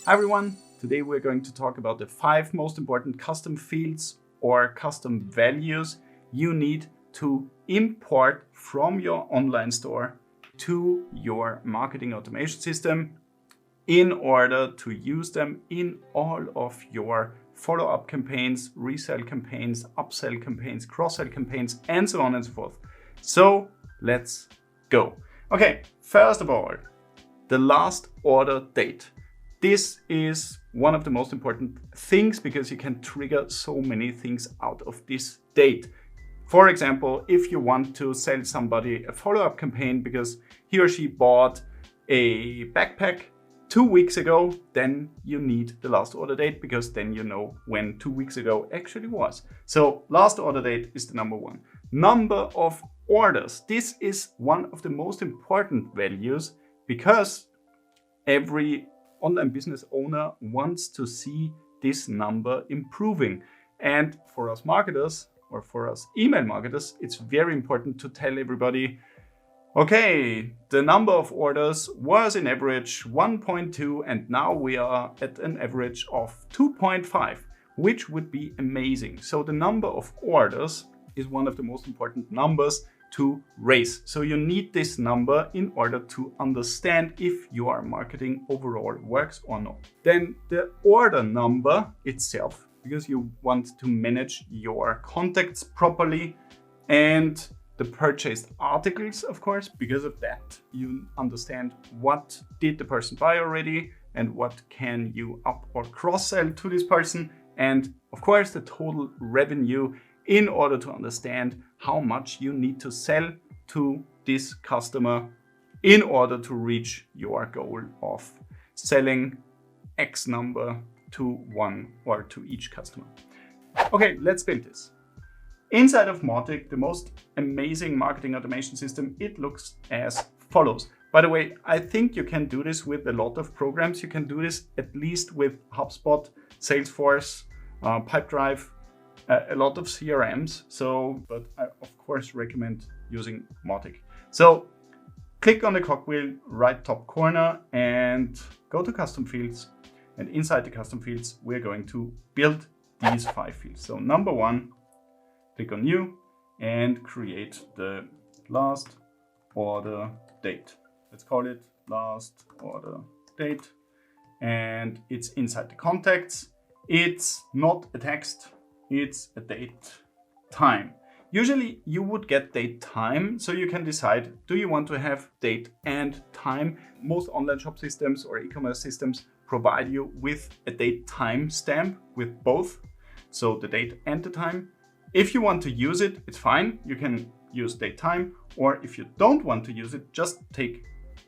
Hi everyone, today we're going to talk about the 5 most important custom fields or custom values you need to import from your online store to your marketing automation system in order to use them in all of your follow-up campaigns, resell campaigns, upsell campaigns, cross-sell campaigns, and so on and so forth. So let's go. Okay, first of all, the last order date. This is one of the most important things because you can trigger so many things out of this date. For example, if you want to sell somebody a follow-up campaign because he or she bought a backpack 2 weeks ago, then you need the last order date because then you know when 2 weeks ago actually was. So last order date is the number 1. Number of orders. This is one of the most important values because every online business owner wants to see this number improving. And for us marketers or for us email marketers, it's very important to tell everybody, okay, the number of orders was in average 1.2 and now we are at an average of 2.5, which would be amazing. So the number of orders is one of the most important numbers to raise. So you need this number in order to understand if your marketing overall works or not. Then the order number itself, because you want to manage your contacts properly, and the purchased articles, of course, because of that you understand what did the person buy already and what can you up or cross sell to this person, and of course the total revenue in order to understand how much you need to sell to this customer in order to reach your goal of selling X number to one or to each customer. Okay, let's build this. Inside of Mautic, the most amazing marketing automation system, it looks as follows. By the way, I think you can do this with a lot of programs. You can do this at least with HubSpot, Salesforce, Pipedrive, a lot of CRMs. But I of course recommend using Mautic. So click on the cogwheel right top corner and go to custom fields. And inside the custom fields, we're going to build these 5 fields. So number 1, click on new and create the last order date. Let's call it last order date. And it's inside the contacts. It's not a text. It's a date time. Usually you would get date time, so you can decide, do you want to have date and time? Most online shop systems or e-commerce systems provide you with a date time stamp with both, so the date and the time. If you want to use it, it's fine. You can use date time, or if you don't want to use it, just take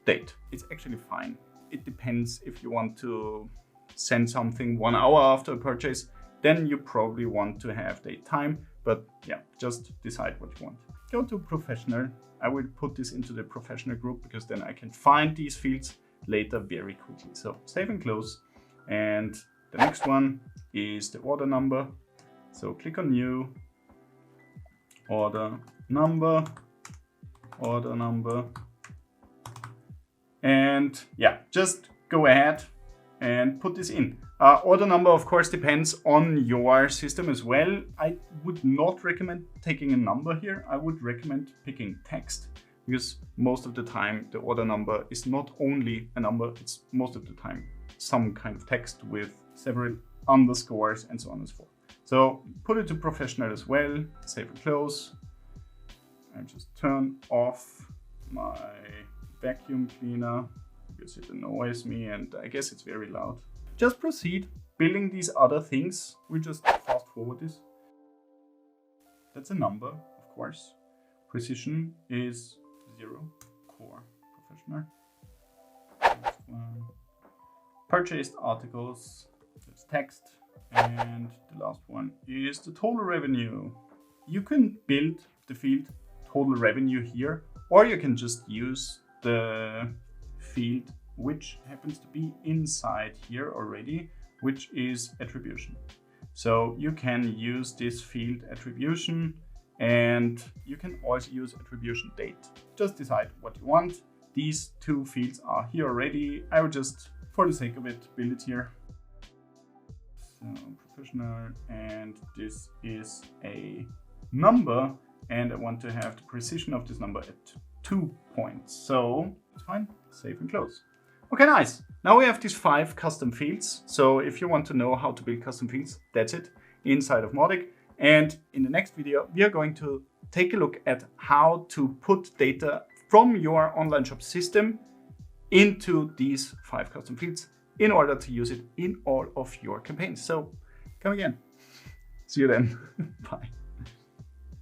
date. It's actually fine. It depends if you want to send something 1 hour after a purchase, then you probably want to have date time, but yeah, just decide what you want. Go to professional. I will put this into the professional group because then I can find these fields later very quickly. So save and close. And the next one is the order number. So click on new, order number, and yeah, just go ahead and put this in. Order number, of course, depends on your system as well. I would not recommend taking a number here. I would recommend picking text because most of the time the order number is not only a number, it's most of the time some kind of text with several underscores and so on and so forth. So put it to professional as well, save and close. I just turn off my vacuum cleaner because it annoys me and I guess it's very loud. Just proceed building these other things. We just fast forward this. That's a number, of course. Precision is 0, core professional. Next one. Purchased articles, that's text. And the last one is the total revenue. You can build the field total revenue here, or you can just use the field which happens to be inside here already, which is attribution. So you can use this field attribution and you can also use attribution date. Just decide what you want. These 2 fields are here already. I will just for the sake of it, build it here. So professional, and this is a number, and I want to have the precision of this number at 2 points. So that's fine, save and close. Okay, nice. Now we have these 5 custom fields. So if you want to know how to build custom fields, that's it inside of Mautic. And in the next video, we are going to take a look at how to put data from your online shop system into these 5 custom fields in order to use it in all of your campaigns. So come again. See you then. Bye.